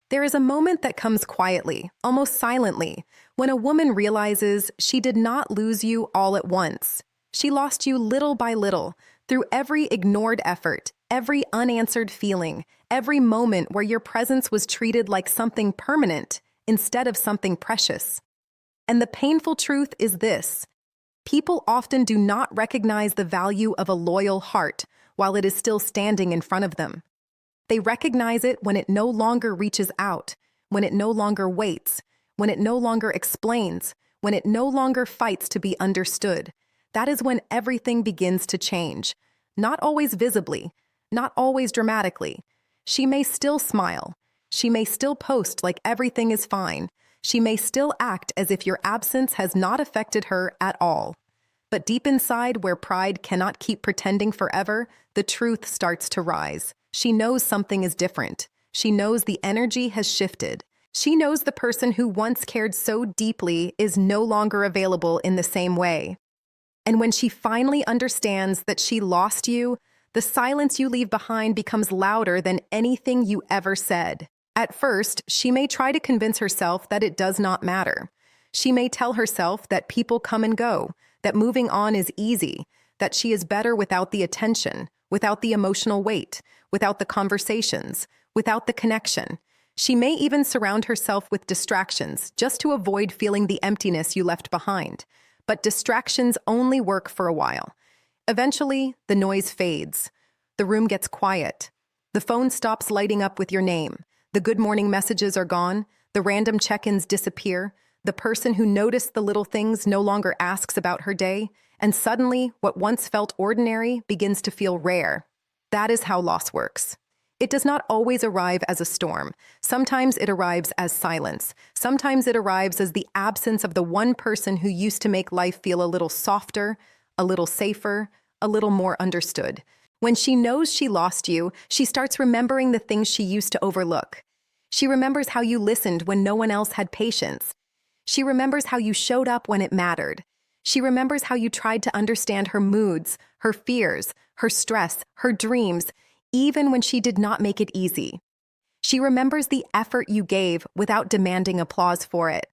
There is a moment that comes quietly, almost silently, when a woman realizes she did not lose you all at once. She lost you little by little, through every ignored effort, every unanswered feeling, every moment where your presence was treated like something permanent instead of something precious. And the painful truth is this: people often do not recognize the value of a loyal heart while it is still standing in front of them. They recognize it when it no longer reaches out, when it no longer waits, when it no longer explains, when it no longer fights to be understood. That is when everything begins to change. Not always visibly, not always dramatically. She may still smile. She may still post like everything is fine. She may still act as if your absence has not affected her at all. But deep inside, where pride cannot keep pretending forever, the truth starts to rise. She knows something is different. She knows the energy has shifted. She knows the person who once cared so deeply is no longer available in the same way. And when she finally understands that she lost you, the silence you leave behind becomes louder than anything you ever said. At first, she may try to convince herself that it does not matter. She may tell herself that people come and go, that moving on is easy, that she is better without the attention, without the emotional weight, without the conversations, without the connection. She may even surround herself with distractions just to avoid feeling the emptiness you left behind. But distractions only work for a while. Eventually, the noise fades. The room gets quiet. The phone stops lighting up with your name. The good morning messages are gone. The random check-ins disappear. The person who noticed the little things no longer asks about her day. And suddenly, what once felt ordinary begins to feel rare. That is how loss works. It does not always arrive as a storm. Sometimes it arrives as silence. Sometimes it arrives as the absence of the one person who used to make life feel a little softer, a little safer, a little more understood. When she knows she lost you, she starts remembering the things she used to overlook. She remembers how you listened when no one else had patience. She remembers how you showed up when it mattered. She remembers how you tried to understand her moods, her fears, her stress, her dreams, even when she did not make it easy. She remembers the effort you gave without demanding applause for it.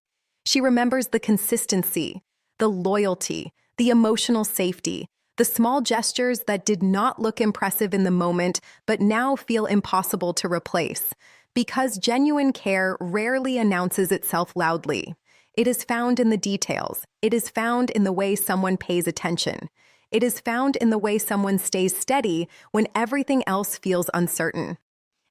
She remembers the consistency, the loyalty, the emotional safety, the small gestures that did not look impressive in the moment but now feel impossible to replace. Because genuine care rarely announces itself loudly. It is found in the details. It is found in the way someone pays attention. It is found in the way someone stays steady when everything else feels uncertain.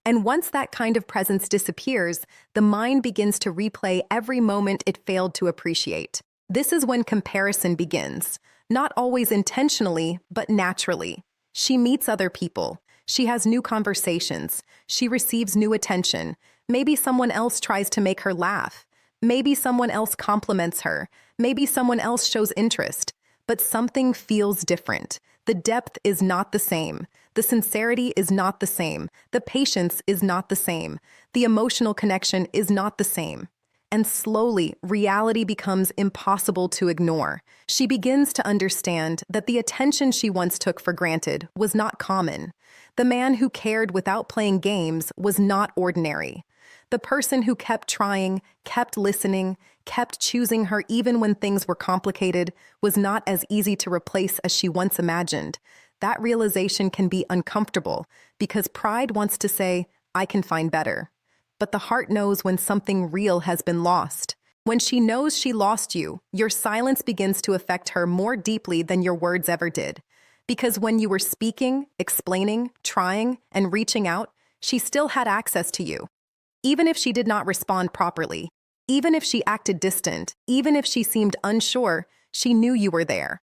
And once that kind of presence disappears, the mind begins to replay every moment it failed to appreciate. This is when comparison begins, not always intentionally, but naturally. She meets other people. She has new conversations. She receives new attention. Maybe someone else tries to make her laugh. Maybe someone else compliments her. Maybe someone else shows interest. But something feels different. The depth is not the same. The sincerity is not the same. The patience is not the same. The emotional connection is not the same. And slowly, reality becomes impossible to ignore. She begins to understand that the attention she once took for granted was not common. The man who cared without playing games was not ordinary. The person who kept trying, kept listening, kept choosing her even when things were complicated was not as easy to replace as she once imagined. That realization can be uncomfortable because pride wants to say, "I can find better." But the heart knows when something real has been lost. When she knows she lost you, your silence begins to affect her more deeply than your words ever did. Because when you were speaking, explaining, trying, and reaching out, she still had access to you. Even if she did not respond properly, even if she acted distant, even if she seemed unsure, she knew you were there.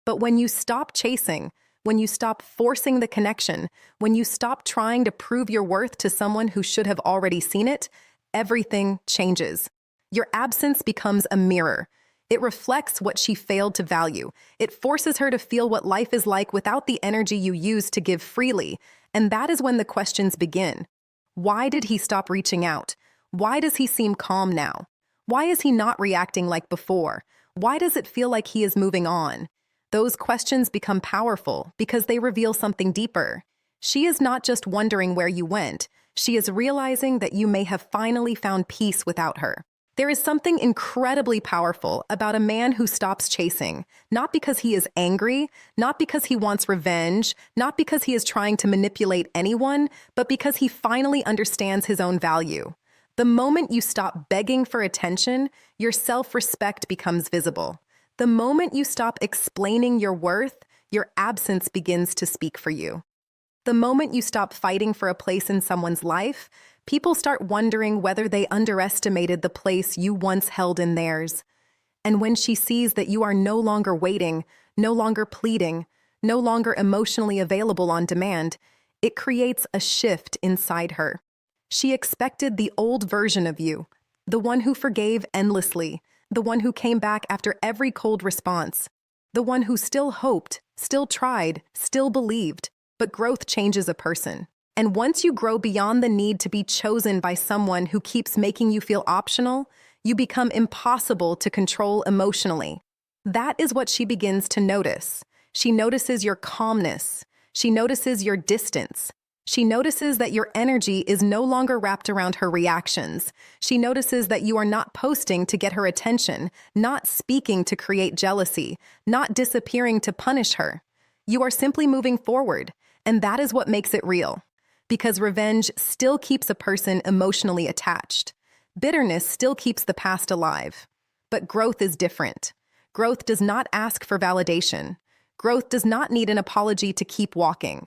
But when you stop chasing, when you stop forcing the connection, when you stop trying to prove your worth to someone who should have already seen it, everything changes. Your absence becomes a mirror. It reflects what she failed to value. It forces her to feel what life is like without the energy you used to give freely. And that is when the questions begin. Why did he stop reaching out? Why does he seem calm now? Why is he not reacting like before? Why does it feel like he is moving on? Those questions become powerful because they reveal something deeper. She is not just wondering where you went. She is realizing that you may have finally found peace without her. There is something incredibly powerful about a man who stops chasing, not because he is angry, not because he wants revenge, not because he is trying to manipulate anyone, but because he finally understands his own value. The moment you stop begging for attention, your self-respect becomes visible. The moment you stop explaining your worth, your absence begins to speak for you. The moment you stop fighting for a place in someone's life, people start wondering whether they underestimated the place you once held in theirs. And when she sees that you are no longer waiting, no longer pleading, no longer emotionally available on demand, it creates a shift inside her. She expected the old version of you, the one who forgave endlessly, the one who came back after every cold response, the one who still hoped, still tried, still believed. But growth changes a person. And once you grow beyond the need to be chosen by someone who keeps making you feel optional, you become impossible to control emotionally. That is what she begins to notice. She notices your calmness. She notices your distance. She notices that your energy is no longer wrapped around her reactions. She notices that you are not posting to get her attention, not speaking to create jealousy, not disappearing to punish her. You are simply moving forward, and that is what makes it real. Because revenge still keeps a person emotionally attached. Bitterness still keeps the past alive. But growth is different. Growth does not ask for validation. Growth does not need an apology to keep walking.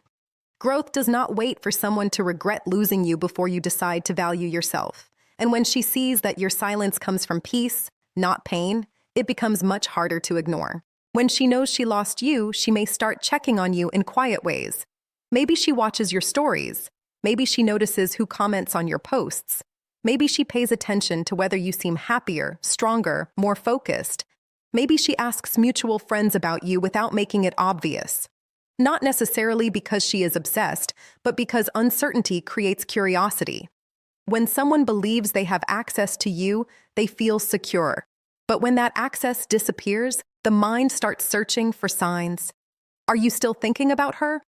Growth does not wait for someone to regret losing you before you decide to value yourself. And when she sees that your silence comes from peace, not pain, it becomes much harder to ignore. When she knows she lost you, she may start checking on you in quiet ways. Maybe she watches your stories. Maybe she notices who comments on your posts. Maybe she pays attention to whether you seem happier, stronger, more focused. Maybe she asks mutual friends about you without making it obvious. Not necessarily because she is obsessed, but because uncertainty creates curiosity. When someone believes they have access to you, they feel secure. But when that access disappears, the mind starts searching for signs. Are you still thinking about her?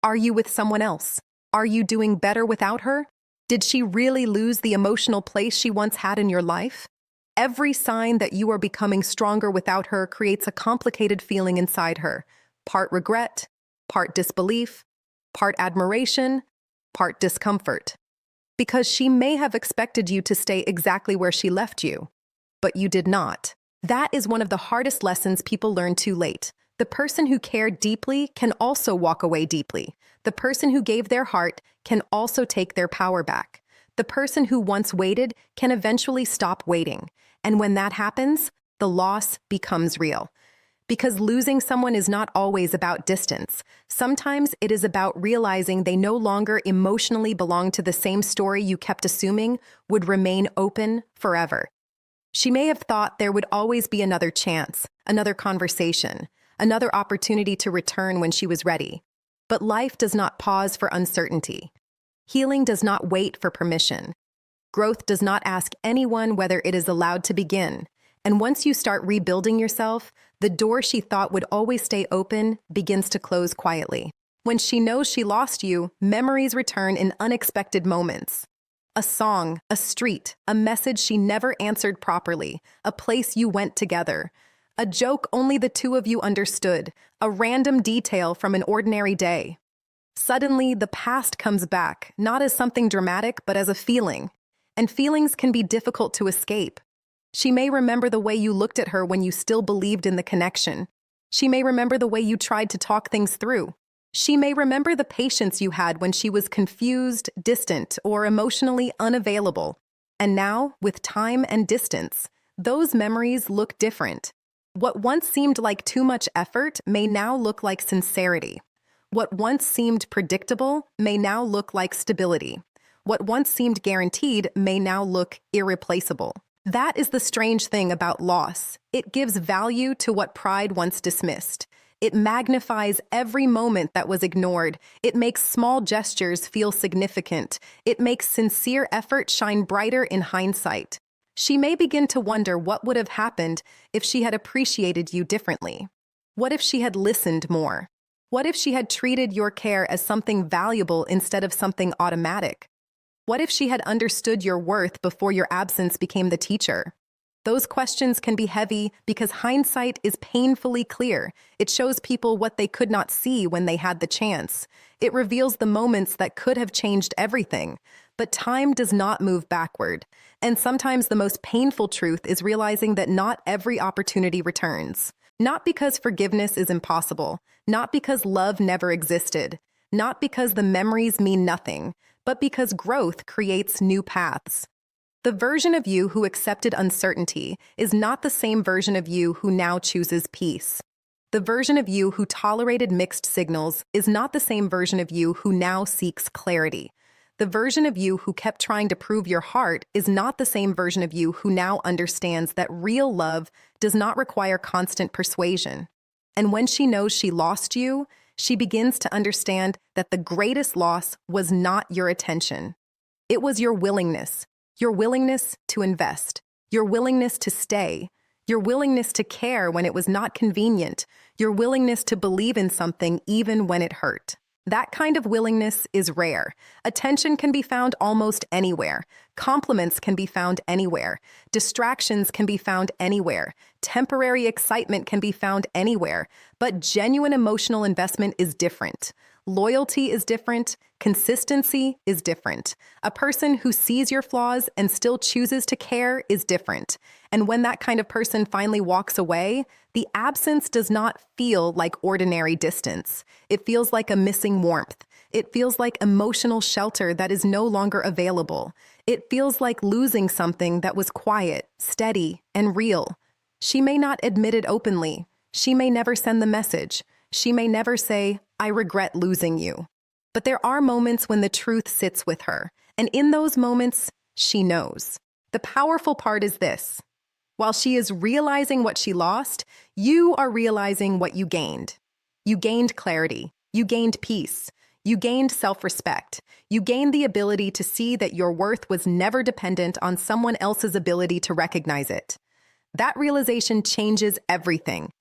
Are you with someone else? Are you doing better without her? Did she really lose the emotional place she once had in your life? Every sign that you are becoming stronger without her creates a complicated feeling inside her. Part regret, part disbelief, part admiration, part discomfort. Because she may have expected you to stay exactly where she left you, but you did not. That is one of the hardest lessons people learn too late. The person who cared deeply can also walk away deeply. The person who gave their heart can also take their power back. The person who once waited can eventually stop waiting. And when that happens, the loss becomes real. Because losing someone is not always about distance. Sometimes it is about realizing they no longer emotionally belong to the same story you kept assuming would remain open forever. She may have thought there would always be another chance, another conversation, another opportunity to return when she was ready. But life does not pause for uncertainty. Healing does not wait for permission. Growth does not ask anyone whether it is allowed to begin. And once you start rebuilding yourself, the door she thought would always stay open begins to close quietly. When she knows she lost you, memories return in unexpected moments. A song, a street, a message she never answered properly, a place you went together. A joke only the two of you understood, a random detail from an ordinary day. Suddenly, the past comes back, not as something dramatic, but as a feeling. And feelings can be difficult to escape. She may remember the way you looked at her when you still believed in the connection. She may remember the way you tried to talk things through. She may remember the patience you had when she was confused, distant, or emotionally unavailable. And now, with time and distance, those memories look different. What once seemed like too much effort may now look like sincerity. What once seemed predictable may now look like stability. What once seemed guaranteed may now look irreplaceable. That is the strange thing about loss. It gives value to what pride once dismissed. It magnifies every moment that was ignored. It makes small gestures feel significant. It makes sincere effort shine brighter in hindsight. She may begin to wonder what would have happened if she had appreciated you differently. What if she had listened more? What if she had treated your care as something valuable instead of something automatic? What if she had understood your worth before your absence became the teacher? Those questions can be heavy because hindsight is painfully clear. It shows people what they could not see when they had the chance. It reveals the moments that could have changed everything. But time does not move backward. And sometimes the most painful truth is realizing that not every opportunity returns. Not because forgiveness is impossible, not because love never existed, not because the memories mean nothing, but because growth creates new paths. The version of you who accepted uncertainty is not the same version of you who now chooses peace. The version of you who tolerated mixed signals is not the same version of you who now seeks clarity. The version of you who kept trying to prove your heart is not the same version of you who now understands that real love does not require constant persuasion. And when she knows she lost you, she begins to understand that the greatest loss was not your attention. It was your willingness to invest, your willingness to stay, your willingness to care when it was not convenient, your willingness to believe in something even when it hurt. That kind of willingness is rare. Attention can be found almost anywhere. Compliments can be found anywhere. Distractions can be found anywhere. Temporary excitement can be found anywhere. But genuine emotional investment is different. Loyalty is different. Consistency is different. A person who sees your flaws and still chooses to care is different. And when that kind of person finally walks away, the absence does not feel like ordinary distance. It feels like a missing warmth. It feels like emotional shelter that is no longer available. It feels like losing something that was quiet, steady, and real. She may not admit it openly. She may never send the message. She may never say, "I regret losing you." But there are moments when the truth sits with her, and in those moments, she knows. The powerful part is this. While she is realizing what she lost, you are realizing what you gained. You gained clarity. You gained peace. You gained self-respect. You gained the ability to see that your worth was never dependent on someone else's ability to recognize it. That realization changes everything.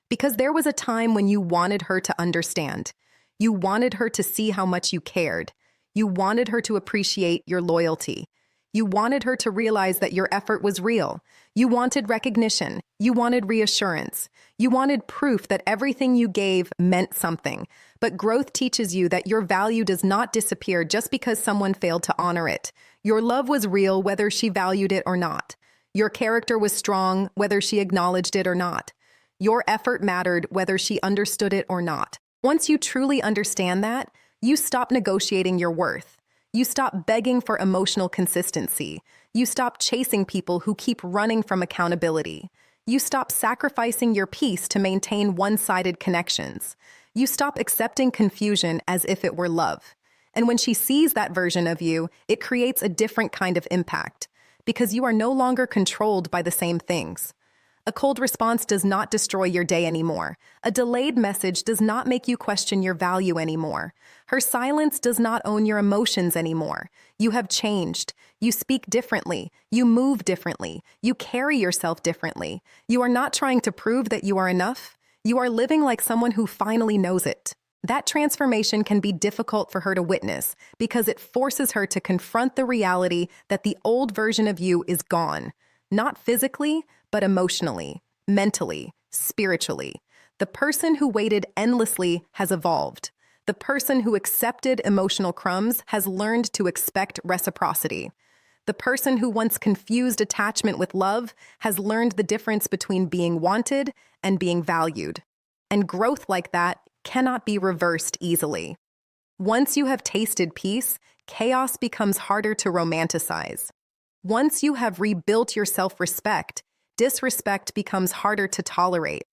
Because there was a time when you wanted her to understand. You wanted her to see how much you cared. You wanted her to appreciate your loyalty. You wanted her to realize that your effort was real. You wanted recognition. You wanted reassurance. You wanted proof that everything you gave meant something. But growth teaches you that your value does not disappear just because someone failed to honor it. Your love was real whether she valued it or not. Your character was strong whether she acknowledged it or not. Your effort mattered whether she understood it or not. Once you truly understand that, you stop negotiating your worth. You stop begging for emotional consistency. You stop chasing people who keep running from accountability. You stop sacrificing your peace to maintain one-sided connections. You stop accepting confusion as if it were love. And when she sees that version of you, it creates a different kind of impact, because you are no longer controlled by the same things. A cold response does not destroy your day anymore. A delayed message does not make you question your value anymore. Her silence does not own your emotions anymore. You have changed. You speak differently. You move differently. You carry yourself differently. You are not trying to prove that you are enough. You are living like someone who finally knows it. That transformation can be difficult for her to witness because it forces her to confront the reality that the old version of you is gone. Not physically, but emotionally, mentally, spiritually. The person who waited endlessly has evolved. The person who accepted emotional crumbs has learned to expect reciprocity. The person who once confused attachment with love has learned the difference between being wanted and being valued. And growth like that cannot be reversed easily. Once you have tasted peace, chaos becomes harder to romanticize. Once you have rebuilt your self-respect, disrespect becomes harder to tolerate.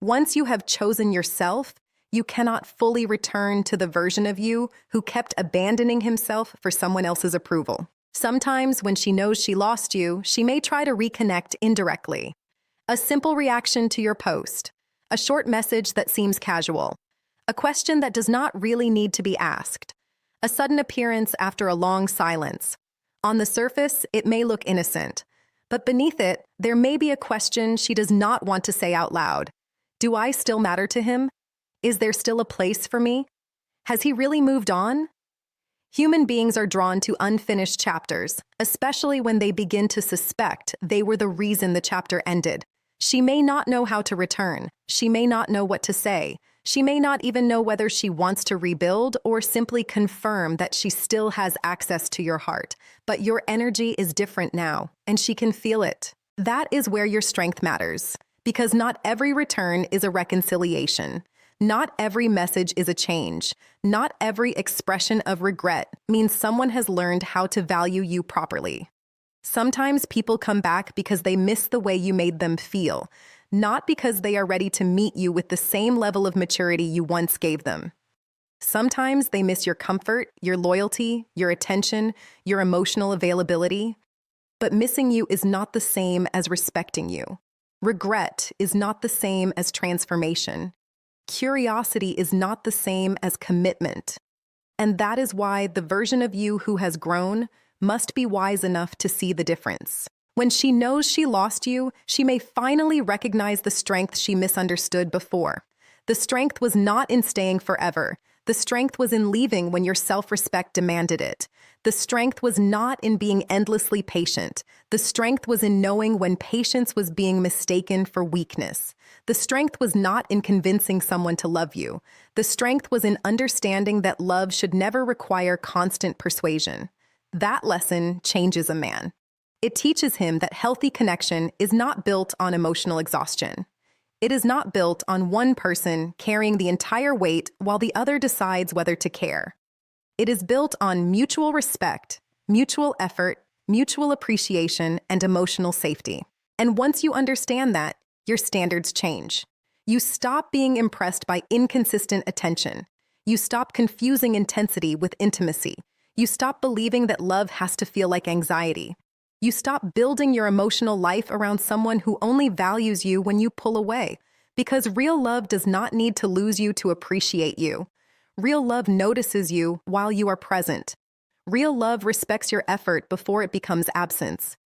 Once you have chosen yourself, you cannot fully return to the version of you who kept abandoning himself for someone else's approval. Sometimes, when she knows she lost you, she may try to reconnect indirectly. A simple reaction to your post, a short message that seems casual, a question that does not really need to be asked, a sudden appearance after a long silence. On the surface, it may look innocent, but beneath it, there may be a question she does not want to say out loud. Do I still matter to him? Is there still a place for me? Has he really moved on? Human beings are drawn to unfinished chapters, especially when they begin to suspect they were the reason the chapter ended. She may not know how to return. She may not know what to say. She may not even know whether she wants to rebuild or simply confirm that she still has access to your heart. But your energy is different now, and she can feel it. That is where your strength matters, because not every return is a reconciliation. Not every message is a change. Not every expression of regret means someone has learned how to value you properly. Sometimes people come back because they miss the way you made them feel, not because they are ready to meet you with the same level of maturity you once gave them. Sometimes they miss your comfort, your loyalty, your attention, your emotional availability. But missing you is not the same as respecting you. Regret is not the same as transformation. Curiosity is not the same as commitment. And that is why the version of you who has grown must be wise enough to see the difference. When she knows she lost you, she may finally recognize the strength she misunderstood before. The strength was not in staying forever. The strength was in leaving when your self-respect demanded it. The strength was not in being endlessly patient. The strength was in knowing when patience was being mistaken for weakness. The strength was not in convincing someone to love you. The strength was in understanding that love should never require constant persuasion. That lesson changes a man. It teaches him that healthy connection is not built on emotional exhaustion. It is not built on one person carrying the entire weight while the other decides whether to care. It is built on mutual respect, mutual effort, mutual appreciation, and emotional safety. And once you understand that, your standards change. You stop being impressed by inconsistent attention. You stop confusing intensity with intimacy. You stop believing that love has to feel like anxiety. You stop building your emotional life around someone who only values you when you pull away. Because real love does not need to lose you to appreciate you. Real love notices you while you are present. Real love respects your effort before it becomes absence.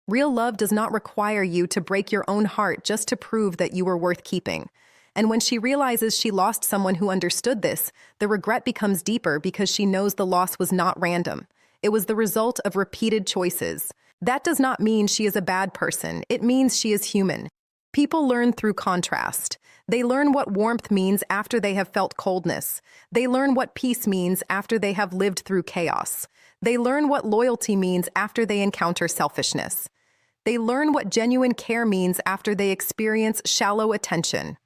Real love does not require you to break your own heart just to prove that you were worth keeping. And when she realizes she lost someone who understood this, the regret becomes deeper because she knows the loss was not random. It was the result of repeated choices. That does not mean she is a bad person. It means she is human. People learn through contrast. They learn what warmth means after they have felt coldness. They learn what peace means after they have lived through chaos. They learn what loyalty means after they encounter selfishness. They learn what genuine care means after they experience shallow attention.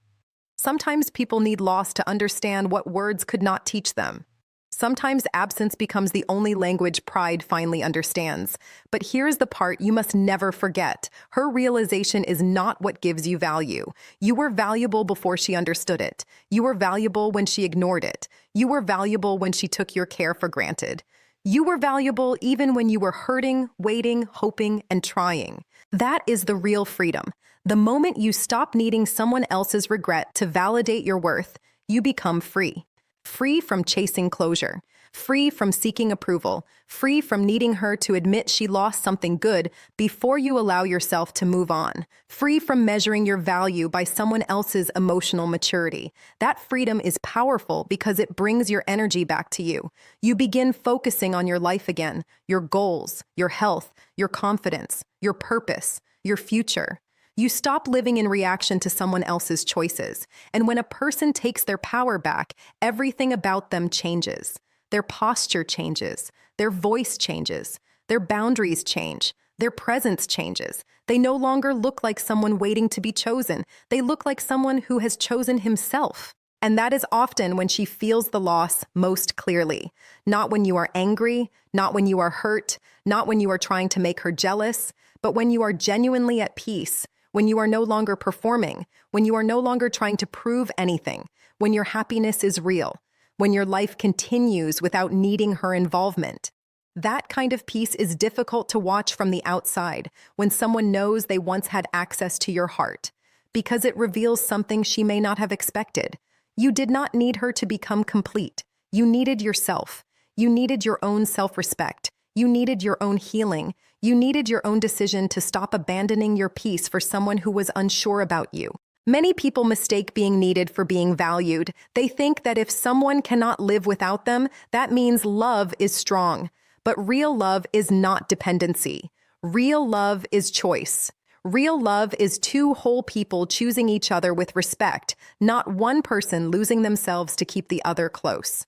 Sometimes people need loss to understand what words could not teach them. Sometimes absence becomes the only language pride finally understands. But here's the part you must never forget. Her realization is not what gives you value. You were valuable before she understood it. You were valuable when she ignored it. You were valuable when she took your care for granted. You were valuable even when you were hurting, waiting, hoping, and trying. That is the real freedom. The moment you stop needing someone else's regret to validate your worth, you become free. Free from chasing closure, free from seeking approval, free from needing her to admit she lost something good before you allow yourself to move on, free from measuring your value by someone else's emotional maturity. That freedom is powerful because it brings your energy back to you. You begin focusing on your life again, your goals, your health, your confidence, your purpose, your future. You stop living in reaction to someone else's choices. And when a person takes their power back, everything about them changes. Their posture changes. Their voice changes. Their boundaries change. Their presence changes. They no longer look like someone waiting to be chosen. They look like someone who has chosen himself. And that is often when she feels the loss most clearly. Not when you are angry, not when you are hurt, not when you are trying to make her jealous, but when you are genuinely at peace. When you are no longer performing, when you are no longer trying to prove anything, when your happiness is real, when your life continues without needing her involvement. That kind of peace is difficult to watch from the outside when someone knows they once had access to your heart, because it reveals something she may not have expected. You did not need her to become complete. You needed yourself. You needed your own self-respect. You needed your own healing. You needed your own decision to stop abandoning your peace for someone who was unsure about you. Many people mistake being needed for being valued. They think that if someone cannot live without them, that means love is strong. But real love is not dependency. Real love is choice. Real love is two whole people choosing each other with respect, not one person losing themselves to keep the other close.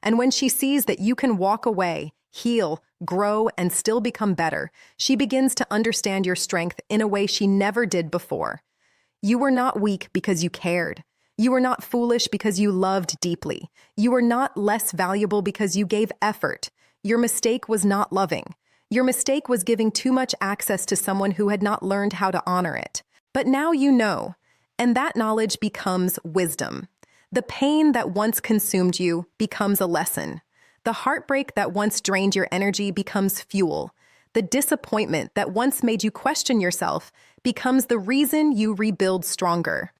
And when she sees that you can walk away, heal, grow, and still become better, she begins to understand your strength in a way she never did before. You were not weak because you cared. You were not foolish because you loved deeply. You were not less valuable because you gave effort. Your mistake was not loving. Your mistake was giving too much access to someone who had not learned how to honor it. But now you know, and that knowledge becomes wisdom. The pain that once consumed you becomes a lesson. The heartbreak that once drained your energy becomes fuel. The disappointment that once made you question yourself becomes the reason you rebuild stronger.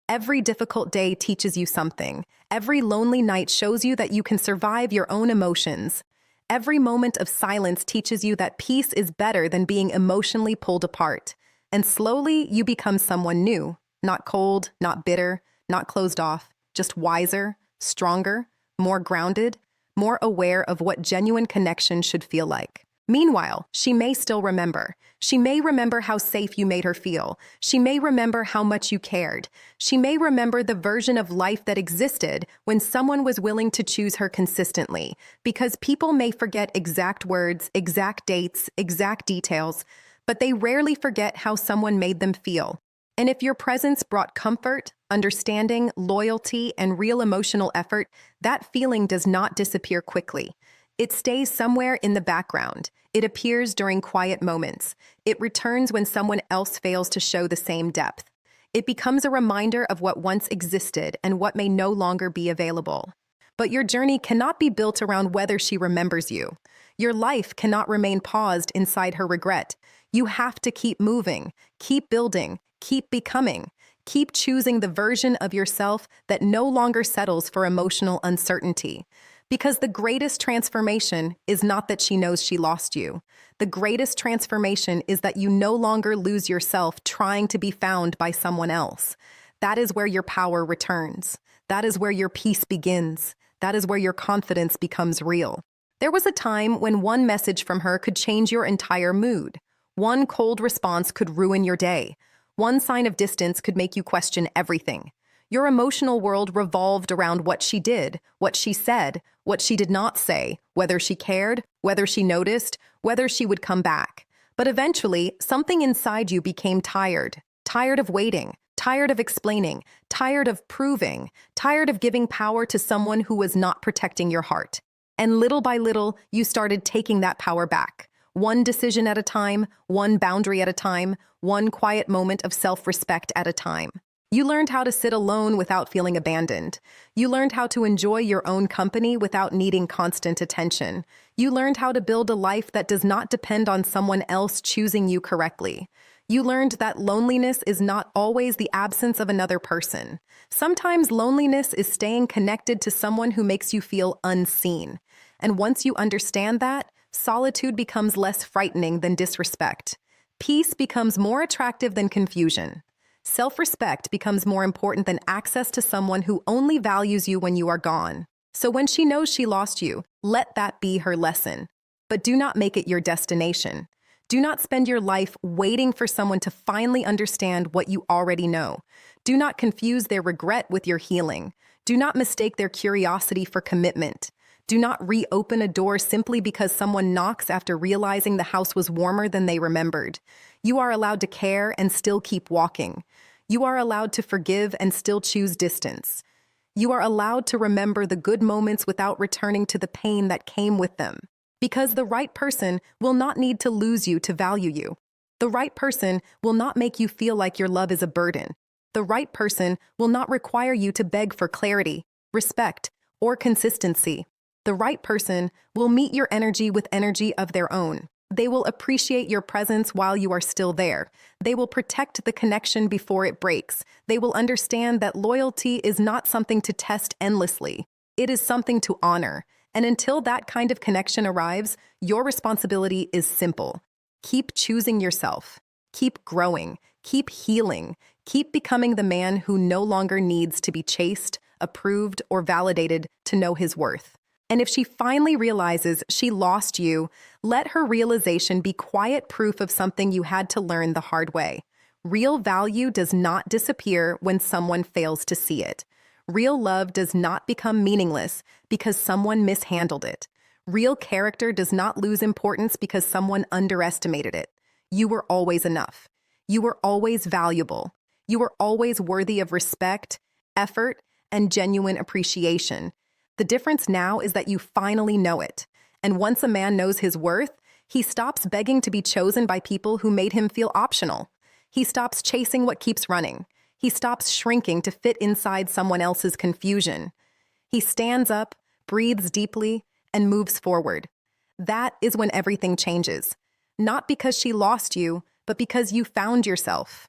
Every difficult day teaches you something. Every lonely night shows you that you can survive your own emotions. Every moment of silence teaches you that peace is better than being emotionally pulled apart. And slowly you become someone new, not cold, not bitter, not closed off, just wiser, stronger, more grounded, more aware of what genuine connection should feel like. Meanwhile, she may still remember. She may remember how safe you made her feel. She may remember how much you cared. She may remember the version of life that existed when someone was willing to choose her consistently, because people may forget exact words, exact dates, exact details, but they rarely forget how someone made them feel. And if your presence brought comfort, understanding, loyalty, and real emotional effort, that feeling does not disappear quickly. It stays somewhere in the background. It appears during quiet moments. It returns when someone else fails to show the same depth. It becomes a reminder of what once existed and what may no longer be available. But your journey cannot be built around whether she remembers you. Your life cannot remain paused inside her regret. You have to keep moving, keep building, keep becoming. Keep choosing the version of yourself that no longer settles for emotional uncertainty. Because the greatest transformation is not that she knows she lost you. The greatest transformation is that you no longer lose yourself trying to be found by someone else. That is where your power returns. That is where your peace begins. That is where your confidence becomes real. There was a time when one message from her could change your entire mood. One cold response could ruin your day. One sign of distance could make you question everything. Your emotional world revolved around what she did, what she said, what she did not say, whether she cared, whether she noticed, whether she would come back. But eventually, something inside you became tired. Tired of waiting, tired of explaining, tired of proving, tired of giving power to someone who was not protecting your heart. And little by little, you started taking that power back. One decision at a time, one boundary at a time, one quiet moment of self-respect at a time. You learned how to sit alone without feeling abandoned. You learned how to enjoy your own company without needing constant attention. You learned how to build a life that does not depend on someone else choosing you correctly. You learned that loneliness is not always the absence of another person. Sometimes loneliness is staying connected to someone who makes you feel unseen. And once you understand that, solitude becomes less frightening than disrespect. Peace becomes more attractive than confusion. Self-respect becomes more important than access to someone who only values you when you are gone. So when she knows she lost you, let that be her lesson. But do not make it your destination. Do not spend your life waiting for someone to finally understand what you already know. Do not confuse their regret with your healing. Do not mistake their curiosity for commitment. Do not reopen a door simply because someone knocks after realizing the house was warmer than they remembered. You are allowed to care and still keep walking. You are allowed to forgive and still choose distance. You are allowed to remember the good moments without returning to the pain that came with them. Because the right person will not need to lose you to value you. The right person will not make you feel like your love is a burden. The right person will not require you to beg for clarity, respect, or consistency. The right person will meet your energy with energy of their own. They will appreciate your presence while you are still there. They will protect the connection before it breaks. They will understand that loyalty is not something to test endlessly. It is something to honor. And until that kind of connection arrives, your responsibility is simple. Keep choosing yourself. Keep growing, keep healing, keep becoming the man who no longer needs to be chased, approved, or validated to know his worth. And if she finally realizes she lost you, let her realization be quiet proof of something you had to learn the hard way. Real value does not disappear when someone fails to see it. Real love does not become meaningless because someone mishandled it. Real character does not lose importance because someone underestimated it. You were always enough. You were always valuable. You were always worthy of respect, effort, and genuine appreciation. The difference now is that you finally know it. And once a man knows his worth, he stops begging to be chosen by people who made him feel optional. He stops chasing what keeps running. He stops shrinking to fit inside someone else's confusion. He stands up, breathes deeply, and moves forward. That is when everything changes. Not because she lost you, but because you found yourself.